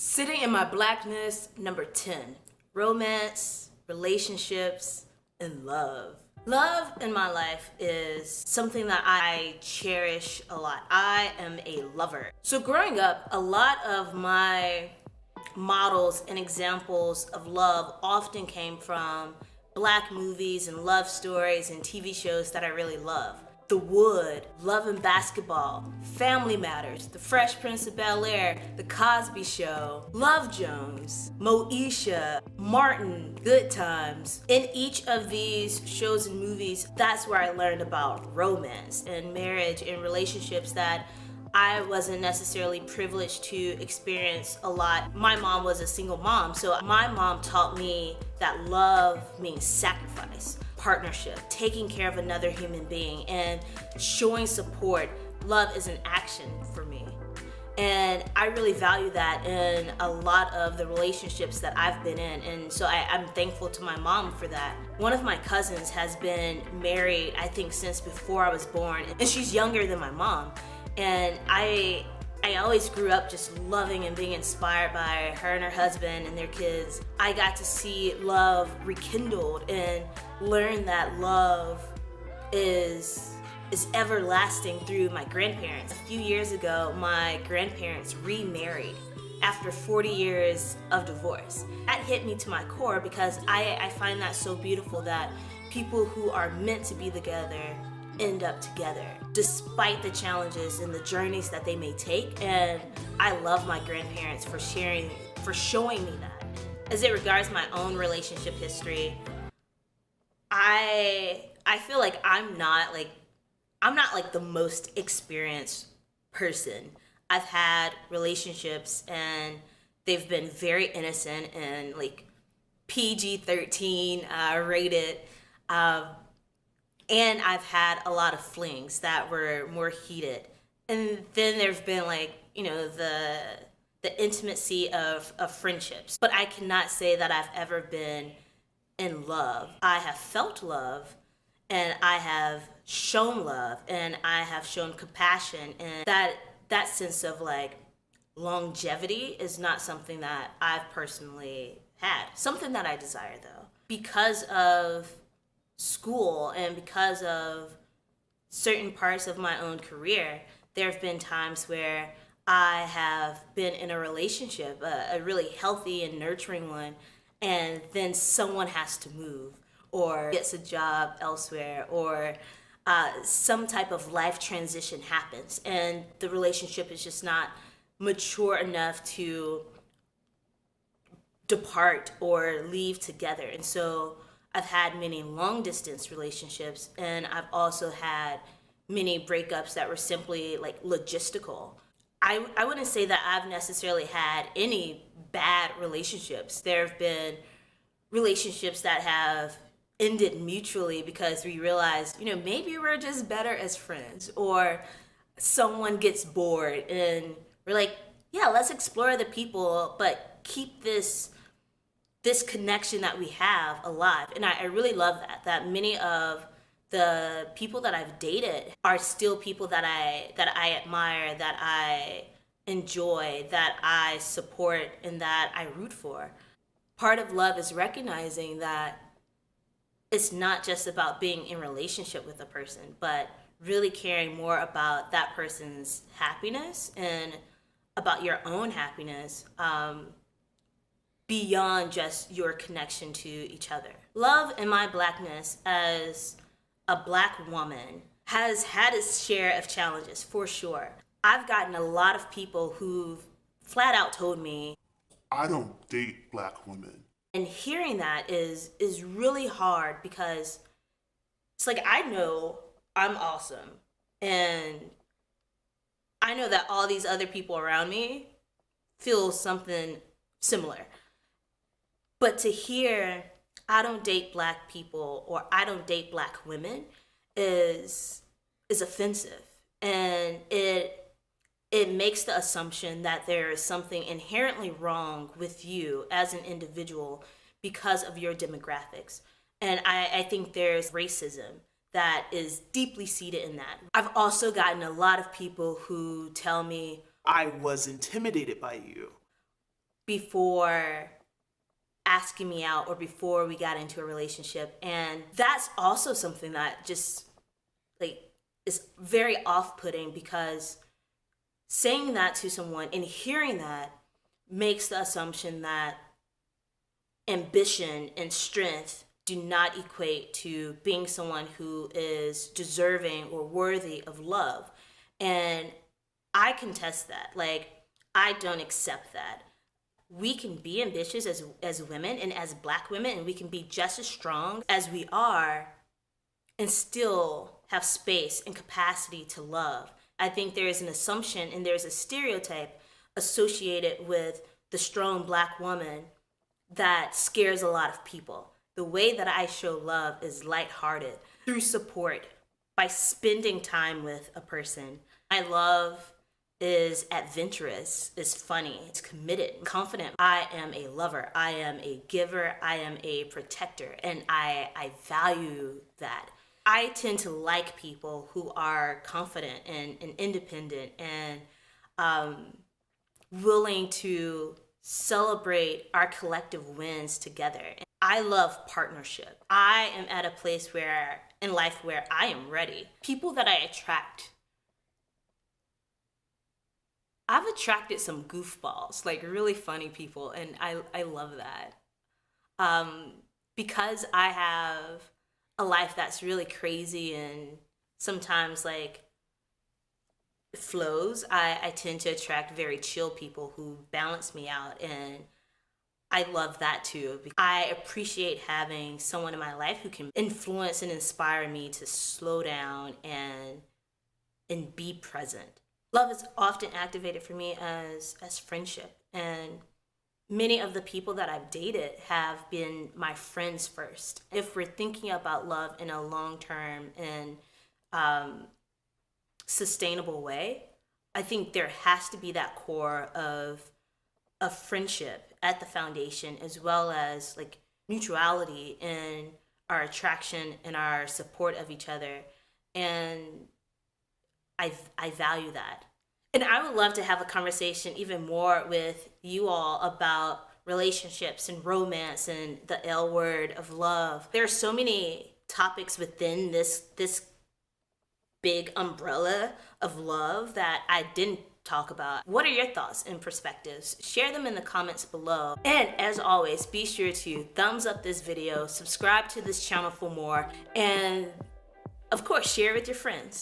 Sitting in my blackness, number 10. Romance, relationships, and love. Love in my life is something that I cherish a lot. I am a lover. So growing up, a lot of my models and examples of love often came from Black movies and love stories and TV shows that I really love. The Wood, Love and Basketball, Family Matters, The Fresh Prince of Bel-Air, The Cosby Show, Love Jones, Moesha, Martin, Good Times. In each of these shows and movies, that's where I learned about romance and marriage and relationships that I wasn't necessarily privileged to experience a lot. My mom was a single mom, so my mom taught me that love means sacrifice, partnership, taking care of another human being, and showing support. Love is an action for me. And I really value that in a lot of the relationships that I've been in. And so I'm thankful to my mom for that. One of my cousins has been married, I think, since before I was born. And she's younger than my mom. And I always grew up just loving and being inspired by her and her husband and their kids. I got to see love rekindled and learn that love is everlasting through my grandparents. A few years ago, my grandparents remarried after 40 years of divorce. That hit me to my core because I find that so beautiful that people who are meant to be together end up together despite the challenges and the journeys that they may take. And I love my grandparents for showing me that. As it regards my own relationship history, I feel like I'm not like the most experienced person. I've had relationships and they've been very innocent and like PG-13 rated. And I've had a lot of flings that were more heated. And then there's been the intimacy of friendships. But I cannot say that I've ever been in love. I have felt love and I have shown love and I have shown compassion, and that sense of like longevity is not something that I've personally had. Something that I desire though. Because of school and because of certain parts of my own career, there have been times where I have been in a relationship, a really healthy and nurturing one, and then someone has to move or gets a job elsewhere, or some type of life transition happens and the relationship is just not mature enough to depart or leave together. And so I've had many long distance relationships, and I've also had many breakups that were simply like logistical. I wouldn't say that I've necessarily had any bad relationships. There have been relationships that have ended mutually because we realized, maybe we're just better as friends, or someone gets bored and we're like, yeah, let's explore the people, but keep this connection that we have alive. And I really love that many of the people that I've dated are still people that I admire, that I enjoy, that I support, and that I root for. Part of love is recognizing that it's not just about being in relationship with a person, but really caring more about that person's happiness and about your own happiness, beyond just your connection to each other. Love in my blackness as a Black woman has had its share of challenges, for sure. I've gotten a lot of people who've flat out told me, I don't date Black women. and hearing that is really hard because it's like, I know I'm awesome, and I know that all these other people around me feel something similar. But to hear I don't date Black people or I don't date Black women is offensive, and it makes the assumption that there is something inherently wrong with you as an individual because of your demographics. And I think there's racism that is deeply seated in that. I've also gotten a lot of people who tell me, I was intimidated by you. before asking me out or before we got into a relationship. And that's also something that just like is very off-putting, because saying that to someone and hearing that makes the assumption that ambition and strength do not equate to being someone who is deserving or worthy of love. And I contest that. Like, I don't accept that. We can be ambitious as women and as Black women, and we can be just as strong as we are and still have space and capacity to love. I think there is an assumption and there's a stereotype associated with the strong Black woman that scares a lot of people. The way that I show love is lighthearted, through support, by spending time with a person. My love is adventurous, is funny, it's committed, confident. I am a lover, I am a giver, I am a protector, and I value that. I tend to like people who are confident and independent and willing to celebrate our collective wins together. I love partnership. I am at a place in life where I am ready. People that I attract, I've attracted some goofballs, like really funny people, and I love that. Because I have a life that's really crazy and sometimes like flows, I tend to attract very chill people who balance me out, and I love that too. I appreciate having someone in my life who can influence and inspire me to slow down and be present. Love is often activated for me as friendship, and many of the people that I've dated have been my friends first. If we're thinking about love in a long-term and sustainable way, I think there has to be that core of friendship at the foundation, as well as like mutuality in our attraction and our support of each other. And I value that. And I would love to have a conversation even more with you all about relationships and romance and the L word of love. There are so many topics within this big umbrella of love that I didn't talk about. What are your thoughts and perspectives? Share them in the comments below. And as always, be sure to thumbs up this video, subscribe to this channel for more, and of course, share it with your friends.